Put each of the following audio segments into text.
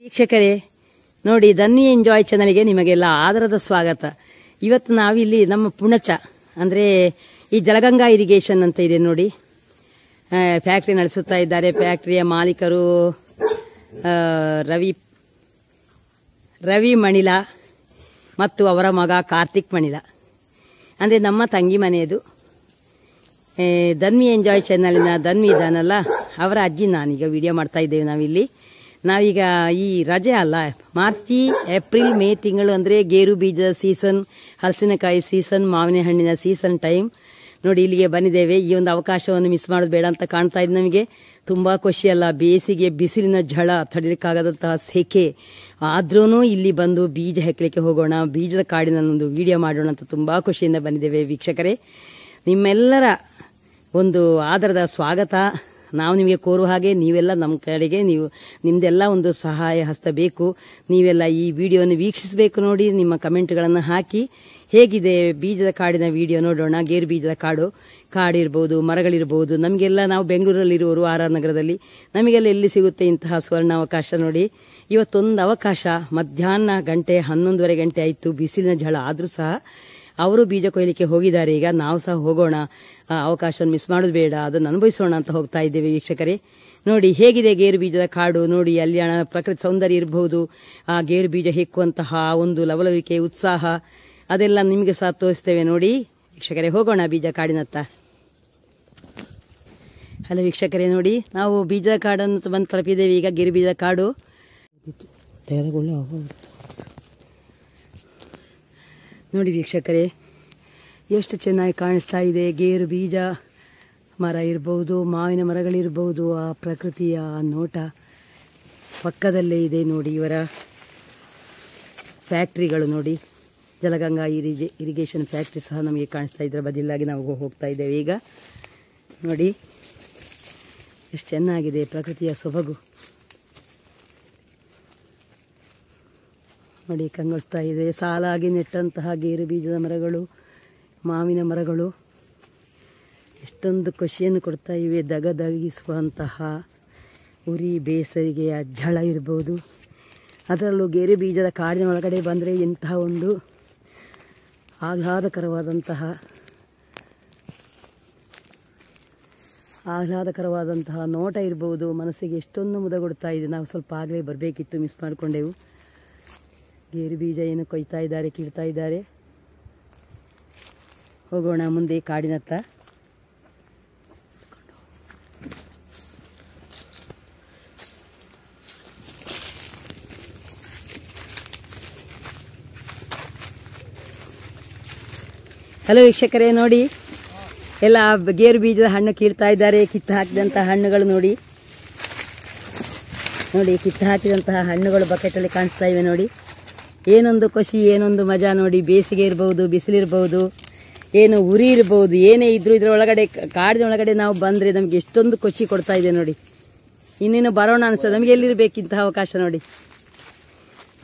ವೀಕ್ಷಕರೇ ನೋಡಿ, ಧನ್ವಿ ಎಂಜಾಯ್ ಚಾನಲ್ಗೆ ನಿಮಗೆಲ್ಲ ಆದರದ ಸ್ವಾಗತ. ಇವತ್ತು ನಾವಿಲ್ಲಿ ನಮ್ಮ ಪುಣಚ ಅಂದರೆ ಈ ಜಲಗಂಗಾ ಇರಿಗೇಷನ್ ಅಂತ ಇದೆ ನೋಡಿ, ಫ್ಯಾಕ್ಟ್ರಿ ನಡೆಸುತ್ತಾ ಇದ್ದಾರೆ. ಫ್ಯಾಕ್ಟ್ರಿಯ ಮಾಲೀಕರು ರವಿ ಮಣಿಲ ಮತ್ತು ಅವರ ಮಗ ಕಾರ್ತಿಕ್ ಮಣಿಲ, ಅಂದರೆ ನಮ್ಮ ತಂಗಿ ಮನೆಯದು. ಧನ್ವಿ ಎಂಜಾಯ್ ಚಾನಲಿನ ಧನ್ವಿ ಇದ್ದಾನಲ್ಲ, ಅವರ ಅಜ್ಜಿ ನಾನೀಗ ವಿಡಿಯೋ ಮಾಡ್ತಾ ಇದ್ದೇವೆ. ನಾವೀಗ ಈ ರಜೆ ಅಲ್ಲ, ಮಾರ್ಚಿ ಏಪ್ರಿಲ್ ಮೇ ತಿಂಗಳು ಅಂದರೆ ಗೇರು ಬೀಜದ ಸೀಸನ್, ಹಲಸಿನಕಾಯಿ ಸೀಸನ್, ಮಾವಿನ ಹಣ್ಣಿನ ಸೀಸನ್ ಟೈಮ್ ನೋಡಿ ಇಲ್ಲಿಗೆ ಬಂದಿದ್ದೇವೆ. ಈ ಒಂದು ಅವಕಾಶವನ್ನು ಮಿಸ್ ಮಾಡೋದು ಬೇಡ ಅಂತ ಕಾಣ್ತಾ ಇದ್ದು ನಮಗೆ ತುಂಬ ಖುಷಿಯಲ್ಲ. ಬೇಸಿಗೆ ಬಿಸಿಲಿನ ಝಳ, ತಡೆಯಲಿಕ್ಕಾಗದಂತಹ ಸೆಕೆ, ಆದ್ರೂ ಇಲ್ಲಿ ಬಂದು ಬೀಜ ಹೆಕ್ಕಲಿಕ್ಕೆ ಹೋಗೋಣ, ಬೀಜದ ಕಾಡಿನ ಒಂದು ವಿಡಿಯೋ ಮಾಡೋಣ ಅಂತ ತುಂಬ ಖುಷಿಯಿಂದ ಬಂದಿದ್ದೇವೆ. ವೀಕ್ಷಕರೇ, ನಿಮ್ಮೆಲ್ಲರ ಒಂದು ಆದರದ ಸ್ವಾಗತ ನಾವು ನಿಮಗೆ ಕೋರುವ ಹಾಗೆ ನೀವೆಲ್ಲ ನಮ್ಮ ಕಡೆಗೆ ನಿಮ್ಮದೆಲ್ಲ ಒಂದು ಸಹಾಯ ಹಸ್ತ ಬೇಕು. ನೀವೆಲ್ಲ ಈ ವಿಡಿಯೋನ ವೀಕ್ಷಿಸಬೇಕು. ನೋಡಿ, ನಿಮ್ಮ ಕಮೆಂಟ್ಗಳನ್ನು ಹಾಕಿ ಹೇಗಿದೆ ಬೀಜದ ಕಾಡಿನ ವಿಡಿಯೋ ನೋಡೋಣ. ಗೇರು ಬೀಜದ ಕಾಡಿರ್ಬೋದು, ಮರಗಳಿರ್ಬೋದು. ನಮಗೆಲ್ಲ ನಾವು ಬೆಂಗಳೂರಲ್ಲಿರುವವರು, ಆರ್ ಆರ್ ನಗರದಲ್ಲಿ, ನಮಗೆಲ್ಲ ಎಲ್ಲಿ ಸಿಗುತ್ತೆ ಇಂತಹ ಸ್ವರ್ಣಾವಕಾಶ. ನೋಡಿ, ಇವತ್ತೊಂದು ಅವಕಾಶ. ಮಧ್ಯಾಹ್ನ 11:30 ಗಂಟೆ ಆಯಿತು, ಬಿಸಿಲಿನ ಝಳ ಆದರೂ ಸಹ ಅವರು ಬೀಜ ಕೊಯ್ಲಿಕ್ಕೆ ಹೋಗಿದ್ದಾರೆ. ಈಗ ನಾವು ಸಹ ಹೋಗೋಣ, ಅವಕಾಶವನ್ನು ಮಿಸ್ ಮಾಡೋದು ಬೇಡ, ಅದನ್ನು ಅನುಭವಿಸೋಣ ಅಂತ ಹೋಗ್ತಾ ಇದ್ದೇವೆ. ವೀಕ್ಷಕರೇ ನೋಡಿ, ಹೇಗಿದೆ ಗೇರು ಬೀಜದ ಕಾಡು. ನೋಡಿ, ಅಲ್ಲಿ ಪ್ರಕೃತಿ ಸೌಂದರ್ಯ ಇರಬಹುದು, ಆ ಗೇರು ಬೀಜ ಹೆಕ್ಕುವಂತಹ ಒಂದು ಲವಲವಿಕೆ, ಉತ್ಸಾಹ, ಅದೆಲ್ಲ ನಿಮಗೆ ಸಹ ತೋರಿಸ್ತೇವೆ. ನೋಡಿ ವೀಕ್ಷಕರೇ, ಹೋಗೋಣ ಬೀಜ ಕಾಡಿನತ್ತ. ಹಲೋ ವೀಕ್ಷಕರೇ, ನೋಡಿ ನಾವು ಬೀಜ ಕಾಡನ್ನು ಬಂದು ತಲುಪಿದ್ದೇವೆ. ಈಗ ಗೇರು ಬೀಜ ಕಾಡು ನೋಡಿ ವೀಕ್ಷಕರೇ, ಎಷ್ಟು ಚೆನ್ನಾಗಿ ಕಾಣಿಸ್ತಾ ಇದೆ. ಗೇರು ಬೀಜ ಮರ ಇರ್ಬೋದು, ಮಾವಿನ ಮರಗಳಿರ್ಬೋದು, ಆ ಪ್ರಕೃತಿಯ ನೋಟ ಪಕ್ಕದಲ್ಲೇ ಇದೆ. ನೋಡಿ, ಇವರ ಫ್ಯಾಕ್ಟ್ರಿಗಳು ನೋಡಿ, ಜಲಗಂಗಾ ಇರಿಗೇಷನ್ ಫ್ಯಾಕ್ಟ್ರಿ ಸಹ ನಮಗೆ ಕಾಣಿಸ್ತಾ ಇದ್ರ ಬದಿಲಾಗಿ ನಾವು ಹೋಗ್ತಾ ಇದ್ದೇವೆ. ಈಗ ನೋಡಿ ಎಷ್ಟು ಚೆನ್ನಾಗಿದೆ ಪ್ರಕೃತಿಯ ಸೊಬಗು. ನೋಡಿ, ಕಂಗೊಳಿಸ್ತಾ ಇದೆ. ಸಾಲಾಗಿ ನೆಟ್ಟಂತಹ ಗೇರು ಬೀಜದ ಮರಗಳು, ಮಾವಿನ ಮರಗಳು ಎಷ್ಟೊಂದು ಖುಷಿಯನ್ನು ಕೊಡ್ತಾ ಇವೆ. ದಗದಗಿಸುವಂತಹ ಉರಿ, ಬೇಸರಿಗೆಯ ಝಳ ಇರ್ಬೋದು. ಅದರಲ್ಲೂ ಗೇರು ಬೀಜದ ಕಾಡಿನ ಒಳಗಡೆ ಬಂದರೆ ಇಂತಹ ಒಂದು ಆಹ್ಲಾದಕರವಾದಂತಹ ನೋಟ ಇರ್ಬೋದು. ಮನಸ್ಸಿಗೆ ಎಷ್ಟೊಂದು ಮುದ ಕೊಡ್ತಾ ಇದೆ. ನಾವು ಸ್ವಲ್ಪ ಆಗಲೇ ಬರಬೇಕಿತ್ತು, ಮಿಸ್ ಮಾಡಿಕೊಂಡೆವು. ಗೇರು ಬೀಜ ಏನು ಕೊಯ್ತಾ ಇದ್ದಾರೆ, ಕೀಳ್ತಾ ಇದ್ದಾರೆ. ಹೋಗೋಣ ಮುಂದೆ ಕಾಡಿನತ್ತ. ಹಲೋ ವೀಕ್ಷಕರೇ, ನೋಡಿ ಎಲ್ಲ ಗೇರು ಬೀಜದ ಹಣ್ಣು ಕೀಳ್ತಾ ಇದ್ದಾರೆ. ಕಿತ್ತು ಹಾಕಿದಂತಹ ಹಣ್ಣುಗಳು ನೋಡಿ, ಕಿತ್ತು ಹಾಕಿದಂತಹ ಹಣ್ಣುಗಳು ಬಕೆಟಲ್ಲಿ ಕಾಣಿಸ್ತಾ ಇವೆ. ನೋಡಿ, ಏನೊಂದು ಖುಷಿ, ಏನೊಂದು ಮಜಾ. ನೋಡಿ, ಬೇಸಿಗೆ ಇರ್ಬೋದು, ಬಿಸಿಲಿರ್ಬೋದು, ಏನು ಉರಿ ಇರ್ಬೋದು, ಏನೇ ಇದ್ರೂ ಇದರೊಳಗಡೆ, ಕಾಡಿನ ಒಳಗಡೆ ನಾವು ಬಂದರೆ ನಮಗೆ ಎಷ್ಟೊಂದು ಖುಷಿ ಕೊಡ್ತಾ ಇದೆ. ನೋಡಿ, ಇನ್ನೇನು ಬರೋಣ ಅನಿಸ್ತದೆ. ನಮಗೆ ಎಲ್ಲಿರಬೇಕಿಂತಹ ಅವಕಾಶ. ನೋಡಿ,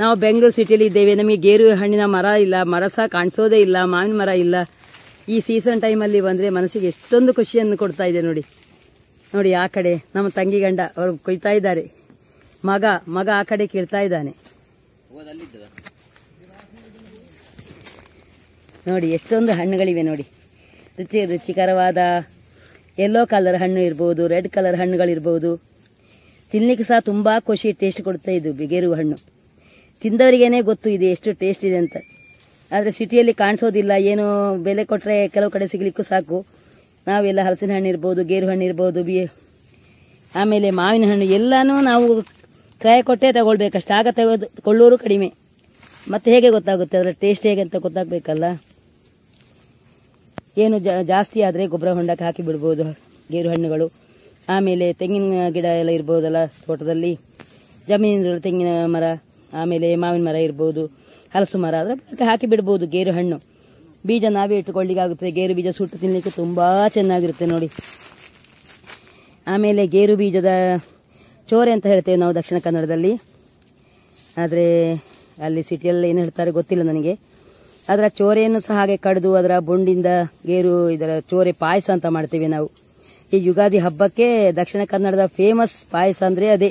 ನಾವು ಬೆಂಗಳೂರು ಸಿಟಿಯಲ್ಲಿ ಇದ್ದೇವೆ, ನಮಗೆ ಗೇರು ಹಣ್ಣಿನ ಮರ ಇಲ್ಲ, ಮರ ಸಹ ಕಾಣಿಸೋದೇ ಇಲ್ಲ, ಮಾವಿನ ಮರ ಇಲ್ಲ. ಈ ಸೀಸನ್ ಟೈಮಲ್ಲಿ ಬಂದರೆ ಮನಸ್ಸಿಗೆ ಎಷ್ಟೊಂದು ಖುಷಿಯನ್ನು ಕೊಡ್ತಾ ಇದೆ. ನೋಡಿ ಆ ಕಡೆ ನಮ್ಮ ತಂಗಿ ಗಂಡ ಅವರು ಕೊಯ್ತಾ ಇದ್ದಾರೆ. ಮಗ ಆ ಕಡೆ ಕೀಳ್ತಾ ಇದ್ದಾನೆ. ನೋಡಿ ಎಷ್ಟೊಂದು ಹಣ್ಣುಗಳಿವೆ. ನೋಡಿ, ರುಚಿಕರವಾದ ಯೆಲ್ಲೋ ಕಲರ್ ಹಣ್ಣು ಇರ್ಬೋದು, ರೆಡ್ ಕಲರ್ ಹಣ್ಣುಗಳಿರ್ಬೋದು. ತಿನ್ನಲಿಕ್ಕೆ ಸಹ ತುಂಬ ಖುಷಿ, ಟೇಸ್ಟ್ ಕೊಡ್ತಾ ಇದ್ದು ಗೇರು ಹಣ್ಣು. ತಿಂದವರಿಗೇನೆ ಗೊತ್ತು ಇದೆ ಎಷ್ಟು ಟೇಸ್ಟ್ ಇದೆ ಅಂತ. ಆದರೆ ಸಿಟಿಯಲ್ಲಿ ಕಾಣಿಸೋದಿಲ್ಲ. ಏನು ಬೆಲೆ ಕೊಟ್ಟರೆ ಕೆಲವು ಕಡೆ ಸಿಗಲಿಕ್ಕೂ ಸಾಕು. ನಾವೆಲ್ಲ ಹಲಸಿನ ಹಣ್ಣು ಇರ್ಬೋದು, ಗೇರು ಹಣ್ಣು ಇರ್ಬೋದು, ಆಮೇಲೆ ಮಾವಿನ ಹಣ್ಣು ಎಲ್ಲನೂ ನಾವು ಕ್ರಯ ಕೊಟ್ಟೇ ತಗೊಳ್ಬೇಕಷ್ಟೇ. ಆಗ ಕೊಳ್ಳೋರು ಕಡಿಮೆ. ಮತ್ತು ಹೇಗೆ ಗೊತ್ತಾಗುತ್ತೆ ಅದರ ಟೇಸ್ಟ್ ಹೇಗೆ ಅಂತ ಗೊತ್ತಾಗಬೇಕಲ್ಲ. ಏನು ಜಾಸ್ತಿ ಆದರೆ ಗೊಬ್ಬರ ಹೊಂಡಕ್ಕೆ ಹಾಕಿ ಬಿಡ್ಬೋದು ಗೇರು ಹಣ್ಣುಗಳು. ಆಮೇಲೆ ತೆಂಗಿನ ಗಿಡ ಎಲ್ಲ ಇರ್ಬೋದಲ್ಲ ತೋಟದಲ್ಲಿ, ಜಮೀನಿನ ತೆಂಗಿನ ಮರ, ಆಮೇಲೆ ಮಾವಿನ ಮರ ಇರ್ಬೋದು, ಹಲಸು ಮರ, ಅದರ ಹಾಕಿ ಬಿಡ್ಬೋದು ಗೇರು ಹಣ್ಣು. ಬೀಜ ನಾವೇ ಇಟ್ಟುಕೊಳ್ಳಿಕ್ಕಾಗುತ್ತೆ. ಗೇರು ಬೀಜ ಸುಟ್ಟು ತಿನ್ನಲಿಕ್ಕೆ ತುಂಬ ಚೆನ್ನಾಗಿರುತ್ತೆ. ನೋಡಿ, ಆಮೇಲೆ ಗೇರು ಬೀಜದ ಚೋರೆ ಅಂತ ಹೇಳ್ತೇವೆ ನಾವು ದಕ್ಷಿಣ ಕನ್ನಡದಲ್ಲಿ. ಆದರೆ ಅಲ್ಲಿ ಸಿಟಿಯಲ್ಲಿ ಏನು ಹೇಳ್ತಾರೆ ಗೊತ್ತಿಲ್ಲ ನನಗೆ. ಅದರ ಚೋರೆಯನ್ನು ಸಹ ಹಾಗೆ ಕಡಿದು ಅದರ ಬೊಂಡಿಂದ ಇದರ ಚೋರೆ ಪಾಯಸ ಅಂತ ಮಾಡ್ತೇವೆ ನಾವು. ಈ ಯುಗಾದಿ ಹಬ್ಬಕ್ಕೆ ದಕ್ಷಿಣ ಕನ್ನಡದ ಫೇಮಸ್ ಪಾಯಸ ಅಂದರೆ ಅದೇ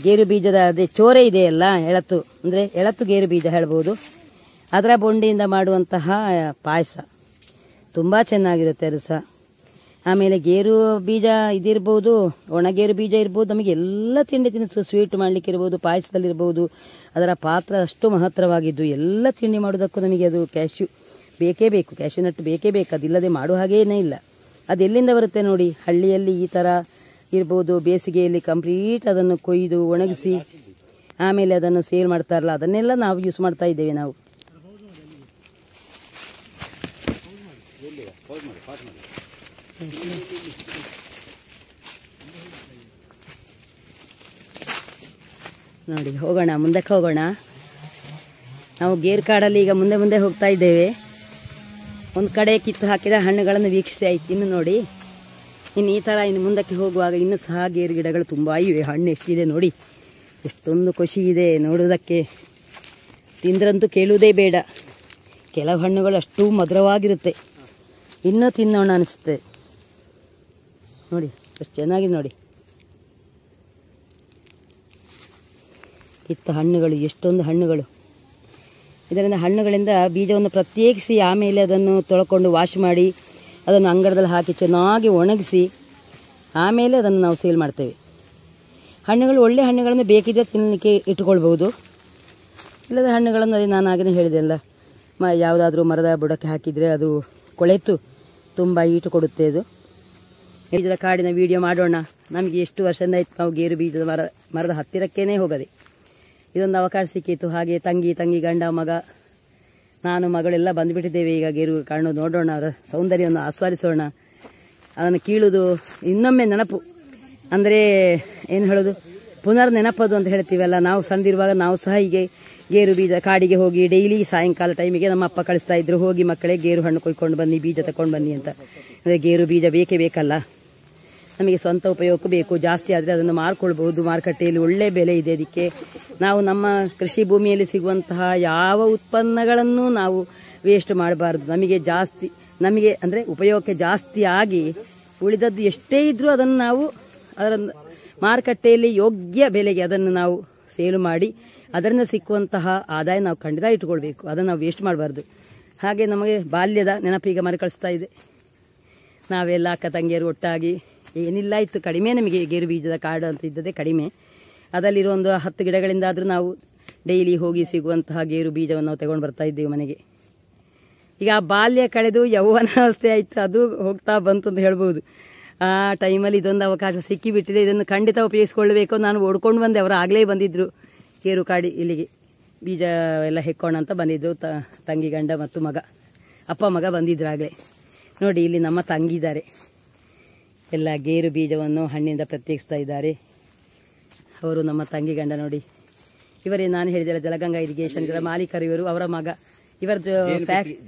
ಗೇರು ಬೀಜದ ಅದೇ ಚೋರೆ ಇದೆಯಲ್ಲ, ಎಳತು ಅಂದರೆ ಎಳತು ಗೇರು ಬೀಜ ಹೇಳ್ಬೋದು, ಅದರ ಬೊಂಡಿಯಿಂದ ಮಾಡುವಂತಹ ಪಾಯಸ ತುಂಬ ಚೆನ್ನಾಗಿರುತ್ತೆ ಅದು ಸಹ. ಆಮೇಲೆ ಗೇರು ಬೀಜ ಇದಿರ್ಬೋದು, ಒಣಗೇರು ಬೀಜ ಇರ್ಬೋದು, ನಮಗೆ ಎಲ್ಲ ತಿಂಡಿ ತಿನಿಸು ಸ್ವೀಟ್ ಮಾಡಲಿಕ್ಕೆ ಇರ್ಬೋದು, ಪಾಯಸದಲ್ಲಿರ್ಬೋದು, ಅದರ ಪಾತ್ರ ಅಷ್ಟು ಮಹತ್ತರವಾಗಿದ್ದು ಎಲ್ಲ ತಿಂಡಿ ಮಾಡೋದಕ್ಕೂ ನಮಗೆ ಅದು ಕ್ಯಾಶ್ಯೂ ಬೇಕೇ ಬೇಕು, ಕ್ಯಾಶ್ಯೂ ನಟ್ಟು ಬೇಕೇ ಬೇಕು. ಅದಿಲ್ಲದೆ ಮಾಡೋ ಹಾಗೇನೇ ಇಲ್ಲ. ಅದು ಎಲ್ಲಿಂದ ಬರುತ್ತೆ ನೋಡಿ, ಹಳ್ಳಿಯಲ್ಲಿ ಈ ಥರ ಇರ್ಬೋದು, ಬೇಸಿಗೆಯಲ್ಲಿ ಕಂಪ್ಲೀಟ್ ಅದನ್ನು ಕೊಯ್ದು ಒಣಗಿಸಿ ಆಮೇಲೆ ಅದನ್ನು ಸೇಲ್ ಮಾಡ್ತಾರಲ್ಲ, ಅದನ್ನೆಲ್ಲ ನಾವು ಯೂಸ್ ಮಾಡ್ತಾ ಇದ್ದೇವೆ ನಾವು. ನೋಡಿ ಹೋಗೋಣ, ಮುಂದಕ್ಕೆ ಹೋಗೋಣ. ನಾವು ಗೇರು ಕಾಡಲ್ಲಿ ಈಗ ಮುಂದೆ ಮುಂದೆ ಹೋಗ್ತಾ ಇದ್ದೇವೆ. ಒಂದು ಕಡೆ ಕಿತ್ತು ಹಾಕಿದ ಹಣ್ಣುಗಳನ್ನು ವೀಕ್ಷಿಸಿ ಆಯ್ತು. ಇನ್ನು ನೋಡಿ, ಇನ್ನು ಈ ಥರ ಇನ್ನು ಮುಂದಕ್ಕೆ ಹೋಗುವಾಗ ಇನ್ನೂ ಸಹ ಗೇರು ಗಿಡಗಳು ತುಂಬ ಇವೆ. ಹಣ್ಣು ಎಷ್ಟಿದೆ ನೋಡಿ, ಎಷ್ಟೊಂದು ಖುಷಿ ಇದೆ ನೋಡುವುದಕ್ಕೆ. ತಿಂದ್ರಂತೂ ಕೇಳುವುದೇ ಬೇಡ. ಕೆಲವು ಹಣ್ಣುಗಳು ಅಷ್ಟು ಮಧುರವಾಗಿರುತ್ತೆ, ಇನ್ನೂ ತಿನ್ನೋಣ ಅನಿಸುತ್ತೆ. ನೋಡಿ ಎಷ್ಟು ಚೆನ್ನಾಗಿದೆ ನೋಡಿ, ಕಿತ್ತ ಹಣ್ಣುಗಳು, ಎಷ್ಟೊಂದು ಹಣ್ಣುಗಳು. ಇದರಿಂದ ಹಣ್ಣುಗಳಿಂದ ಬೀಜವನ್ನು ಪ್ರತ್ಯೇಕಿಸಿ ಆಮೇಲೆ ಅದನ್ನು ತೊಳ್ಕೊಂಡು ವಾಶ್ ಮಾಡಿ ಅದನ್ನು ಅಂಗಡದಲ್ಲಿ ಹಾಕಿ ಚೆನ್ನಾಗಿ ಒಣಗಿಸಿ ಆಮೇಲೆ ಅದನ್ನು ನಾವು ಸೇಲ್ ಮಾಡ್ತೇವೆ. ಹಣ್ಣುಗಳು ಒಳ್ಳೆ ಹಣ್ಣುಗಳನ್ನು ಬೇಕಿದ್ರೆ ತಿನ್ನಲಿಕ್ಕೆ ಇಟ್ಕೊಳ್ಬೋದು. ಇಲ್ಲದ ಹಣ್ಣುಗಳನ್ನು ಅದೇ ನಾನು ಆಗಲೇ ಹೇಳಿದೆ ಅಲ್ಲ, ಯಾವುದಾದ್ರೂ ಮರದ ಬುಡಕ್ಕೆ ಹಾಕಿದರೆ ಅದು ಕೊಳೆತು ತುಂಬ ಈಟು ಕೊಡುತ್ತೆ. ಅದು ಬೀಜದ ಕಾಡಿನ ವಿಡಿಯೋ ಮಾಡೋಣ. ನಮಗೆ ಎಷ್ಟು ವರ್ಷದಿಂದ ಆಯ್ತು ನಾವು ಗೇರು ಬೀಜದ ಮರದ ಹತ್ತಿರಕ್ಕೇ ಹೋಗದೆ. ಇದೊಂದು ಅವಕಾಶ ಸಿಕ್ಕಿತ್ತು. ಹಾಗೆ ತಂಗಿ ಗಂಡ ಮಗ ನಾನು ಮಗಳೆಲ್ಲ ಬಂದುಬಿಟ್ಟಿದ್ದೇವೆ. ಈಗ ಗೇರು ಕಾಣು ನೋಡೋಣ, ಅವರ ಸೌಂದರ್ಯವನ್ನು ಆಸ್ವಾದಿಸೋಣ. ಅದನ್ನು ಕೀಳುವುದು ಇನ್ನೊಮ್ಮೆ ನೆನಪು, ಅಂದರೆ ಏನು ಹೇಳೋದು, ಪುನರ್ ನೆನಪದು ಅಂತ ಹೇಳ್ತೀವಲ್ಲ. ನಾವು ಸಣ್ಣದಿರುವಾಗ ನಾವು ಸಹ ಹೀಗೆ ಗೇರು ಬೀಜ ಕಾಡಿಗೆ ಹೋಗಿ ಡೈಲಿ ಸಾಯಂಕಾಲ ಟೈಮಿಗೆ ನಮ್ಮ ಅಪ್ಪ ಕಳಿಸ್ತಾ ಇದ್ರು, ಹೋಗಿ ಮಕ್ಕಳೇ ಗೇರು ಹಣ್ಣು ಕೊಯ್ಕೊಂಡು ಬನ್ನಿ, ಬೀಜ ತಗೊಂಡು ಬನ್ನಿ ಅಂತ. ಅಂದರೆ ಗೇರು ಬೀಜ ಬೇಕೇ ಬೇಕಲ್ಲ, ನಮಗೆ ಸ್ವಂತ ಉಪಯೋಗಕ್ಕೂ ಬೇಕು. ಜಾಸ್ತಿ ಆದರೆ ಅದನ್ನು ಮಾರ್ಕೊಳ್ಬಹುದು, ಮಾರುಕಟ್ಟೆಯಲ್ಲಿ ಒಳ್ಳೆ ಬೆಲೆ ಇದೆ ಅದಕ್ಕೆ. ನಾವು ನಮ್ಮ ಕೃಷಿ ಭೂಮಿಯಲ್ಲಿ ಸಿಗುವಂತಹ ಯಾವ ಉತ್ಪನ್ನಗಳನ್ನು ನಾವು ವೇಸ್ಟ್ ಮಾಡಬಾರ್ದು. ನಮಗೆ ಅಂದರೆ ಉಪಯೋಗಕ್ಕೆ ಜಾಸ್ತಿ ಆಗಿ ಉಳಿದದ್ದು ಎಷ್ಟೇ ಇದ್ದರೂ ಅದನ್ನು ನಾವು ಅದರ ಮಾರುಕಟ್ಟೆಯಲ್ಲಿ ಯೋಗ್ಯ ಬೆಲೆಗೆ ಅದನ್ನು ನಾವು ಸೇಲು ಮಾಡಿ ಅದರಿಂದ ಸಿಕ್ಕುವಂತಹ ಆದಾಯ ನಾವು ಖಂಡಿತ ಇಟ್ಕೊಳ್ಬೇಕು. ಅದನ್ನು ನಾವು ವೇಸ್ಟ್ ಮಾಡಬಾರ್ದು. ಹಾಗೆ ನಮಗೆ ಬಾಲ್ಯದ ನೆನಪೀಗ ಮರುಕಳಿಸ್ತಾ ಇದೆ. ನಾವೆಲ್ಲ ಅಕ್ಕ ತಂಗಿಯರು ಒಟ್ಟಾಗಿ ಏನಿಲ್ಲ ಇತ್ತು, ಕಡಿಮೆ ನಮಗೆ ಗೇರು ಬೀಜದ ಕಾಡು ಅಂತ ಇದ್ದದೇ ಕಡಿಮೆ. ಅದರಲ್ಲಿರೋ ಒಂದು 10 ಗಿಡಗಳಿಂದಾದರೂ ನಾವು ಡೈಲಿ ಹೋಗಿ ಸಿಗುವಂತಹ ಗೇರು ಬೀಜವನ್ನು ನಾವು ತಗೊಂಡು ಬರ್ತಾ ಇದ್ದೇವೆ ಮನೆಗೆ. ಈಗ ಆ ಬಾಲ್ಯ ಕಳೆದು ಯೌವನಾವಸ್ಥೆ ಆಯಿತು, ಅದು ಹೋಗ್ತಾ ಬಂತು ಅಂತ ಹೇಳ್ಬೋದು. ಆ ಟೈಮಲ್ಲಿ ಇದೊಂದು ಅವಕಾಶ ಸಿಕ್ಕಿಬಿಟ್ಟಿದೆ, ಇದನ್ನು ಖಂಡಿತ ಉಪಯೋಗಿಸ್ಕೊಳ್ಬೇಕು. ನಾನು ಓಡ್ಕೊಂಡು ಬಂದೆ, ಅವರು ಆಗಲೇ ಬಂದಿದ್ದರು ಗೇರು ಕಾಡಿ ಇಲ್ಲಿಗೆ ಬೀಜ ಎಲ್ಲ ಹೆಕ್ಕೋಣ ಅಂತ ಬಂದಿದ್ದು. ತಂಗಿ ಗಂಡ ಮತ್ತು ಮಗ, ಅಪ್ಪ ಮಗ ಬಂದಿದ್ರು ಆಗಲೇ. ನೋಡಿ ಇಲ್ಲಿ ನಮ್ಮ ತಂಗಿದ್ದಾರೆ, ಎಲ್ಲ ಗೇರು ಬೀಜವನ್ನು ಹಣ್ಣಿಂದ ಪ್ರತ್ಯೇಕಿಸ್ತಾ ಇದ್ದಾರೆ. ಅವರು ನಮ್ಮ ತಂಗಿ ಗಂಡ ನೋಡಿ, ಇವರೇ ನಾನು ಹೇಳಿದರೆ ಜಲಗಂಗಾ ಇರಿಗೇಷನ್ ಮಾಲೀಕರು ಇವರು, ಅವರ ಮಗ. ಇವರ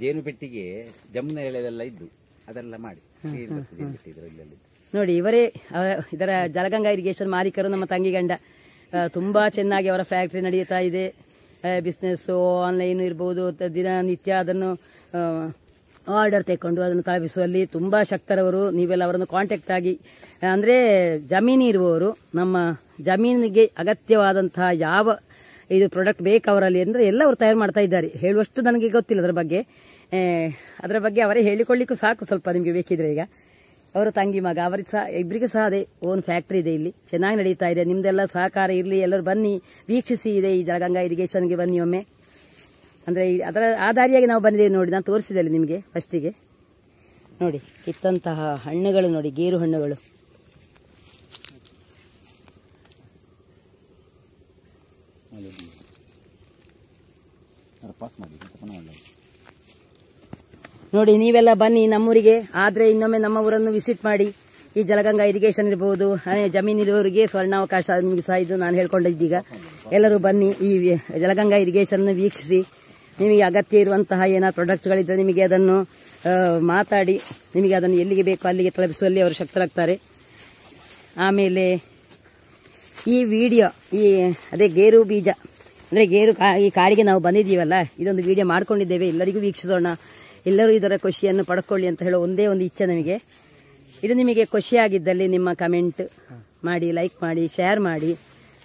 ಜೇನು ಪೆಟ್ಟಿಗೆ ಜಮ್ನ ಎಳೆದೆಲ್ಲ ಇದ್ದು ಅದೆಲ್ಲ ಮಾಡಿ ನೋಡಿ, ಇವರೇ ಇದರ ಜಲಗಂಗಾ ಇರಿಗೇಷನ್ ಮಾಲೀಕರು ನಮ್ಮ ತಂಗಿ ಗಂಡ. ತುಂಬ ಚೆನ್ನಾಗಿ ಅವರ ಫ್ಯಾಕ್ಟ್ರಿ ನಡೆಯುತ್ತಾ ಇದೆ. ಬಿಸ್ನೆಸ್ಸು ಆನ್ಲೈನ್ ಇರ್ಬೋದು, ದಿನನಿತ್ಯ ಅದನ್ನು ಆರ್ಡರ್ ತೆಕ್ಕೊಂಡು ಅದನ್ನು ತಲುಪಿಸುವಲ್ಲಿ ತುಂಬ ಶಕ್ತರವರು. ನೀವೆಲ್ಲ ಅವರನ್ನು ಕಾಂಟ್ಯಾಕ್ಟ್ ಆಗಿ, ಅಂದರೆ ಜಮೀನು ಇರುವವರು, ನಮ್ಮ ಜಮೀನಿಗೆ ಅಗತ್ಯವಾದಂತಹ ಯಾವ ಇದು ಪ್ರಾಡಕ್ಟ್ ಬೇಕು ಅವರಲ್ಲಿ ಅಂದರೆ ಎಲ್ಲ ಅವರು ತಯಾರು ಮಾಡ್ತಾ ಇದ್ದಾರೆ. ಹೇಳುವಷ್ಟು ನನಗೆ ಗೊತ್ತಿಲ್ಲ ಅದರ ಬಗ್ಗೆ ಅವರೇ ಹೇಳಿಕೊಳ್ಳಿಕ್ಕೂ ಸಾಕು ಸ್ವಲ್ಪ ನಿಮಗೆ ಬೇಕಿದ್ರೆ. ಈಗ ಅವರು ತಂಗಿ ಮಗ, ಅವರಿಗೆ ಸಹ ಇಬ್ಬರಿಗೂ ಸಹ ಅದೇ ಓನ್ ಫ್ಯಾಕ್ಟ್ರಿ ಇದೆ ಇಲ್ಲಿ, ಚೆನ್ನಾಗಿ ನಡೀತಾ ಇದೆ. ನಿಮ್ಮದೆಲ್ಲ ಸಹಕಾರ ಇರಲಿ, ಎಲ್ಲರೂ ಬನ್ನಿ ವೀಕ್ಷಿಸಿ. ಇದೆ ಈ ಜಲಗಂಗಾ ಇರಿಗೇಷನ್ಗೆ ಬನ್ನಿ ಒಮ್ಮೆ. ಅಂದರೆ ಅದರ ಆಧಾರಿಯಾಗಿ ನಾವು ಬಂದಿದ್ದೇವೆ ನೋಡಿ, ನಾನು ತೋರಿಸಿದೆ ನಿಮಗೆ ಫಸ್ಟಿಗೆ. ನೋಡಿ ಇತ್ತಂತಹ ಹಣ್ಣುಗಳು ನೋಡಿ, ಗೇರು ಹಣ್ಣುಗಳು. ನೋಡಿ ನೀವೆಲ್ಲ ಬನ್ನಿ ನಮ್ಮೂರಿಗೆ. ಆದರೆ ಇನ್ನೊಮ್ಮೆ ನಮ್ಮ ಊರನ್ನು ವಿಸಿಟ್ ಮಾಡಿ. ಈ ಜಲಗಂಗಾ ಇರಿಗೇಷನ್ ಇರ್ಬೋದು, ಜಮೀನಿರೋರಿಗೆ ಸ್ವರ್ಣಾವಕಾಶ ನಿಮಗೆ ಸಹ ಇದು ನಾನು ಹೇಳ್ಕೊಂಡಿದ್ದೀಗ. ಎಲ್ಲರೂ ಬನ್ನಿ, ಈ ಜಲಗಂಗಾ ಇರಿಗೇಷನ್ ವೀಕ್ಷಿಸಿ. ನಿಮಗೆ ಅಗತ್ಯ ಇರುವಂತಹ ಏನಾದ್ರು ಪ್ರಾಡಕ್ಟ್ಗಳಿದ್ದರೆ ನಿಮಗೆ ಅದನ್ನು ಮಾತಾಡಿ, ನಿಮಗೆ ಅದನ್ನು ಎಲ್ಲಿಗೆ ಬೇಕೋ ಅಲ್ಲಿಗೆ ತಲುಪಿಸುವಲ್ಲಿ ಅವರು ಶಕ್ತರಾಗ್ತಾರೆ. ಆಮೇಲೆ ಈ ವಿಡಿಯೋ ಅದೇ ಗೇರು ಬೀಜ ಅಂದರೆ ಈ ಕಾಡಿಗೆ ನಾವು ಬಂದಿದ್ದೀವಲ್ಲ, ಇದೊಂದು ವಿಡಿಯೋ ಮಾಡ್ಕೊಂಡಿದ್ದೇವೆ. ಎಲ್ಲರಿಗೂ ವೀಕ್ಷಿಸೋಣ, ಎಲ್ಲರೂ ಇದರ ಖುಷಿಯನ್ನು ಪಡ್ಕೊಳ್ಳಿ ಅಂತ ಹೇಳೋ ಒಂದೇ ಒಂದು ಇಚ್ಛೆ ನಮಗೆ. ಇದು ನಿಮಗೆ ಖುಷಿಯಾಗಿದ್ದಲ್ಲಿ ನಿಮ್ಮ ಕಮೆಂಟ್ ಮಾಡಿ, ಲೈಕ್ ಮಾಡಿ, ಶೇರ್ ಮಾಡಿ.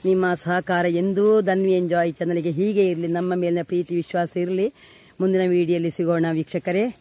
ನಿಮ್ಮ ಸಹಕಾರ ಎಂದೂ ಧನ್ವಿ ಎಂಜಾಯ್ ಚಾನಲ್ಗೆ ಹೀಗೆ ಇರಲಿ, ನಮ್ಮ ಮೇಲಿನ ಪ್ರೀತಿ ವಿಶ್ವಾಸ ಇರಲಿ. ಮುಂದಿನ ವಿಡಿಯೋಲಿ ಸಿಗೋಣ ವೀಕ್ಷಕರೇ.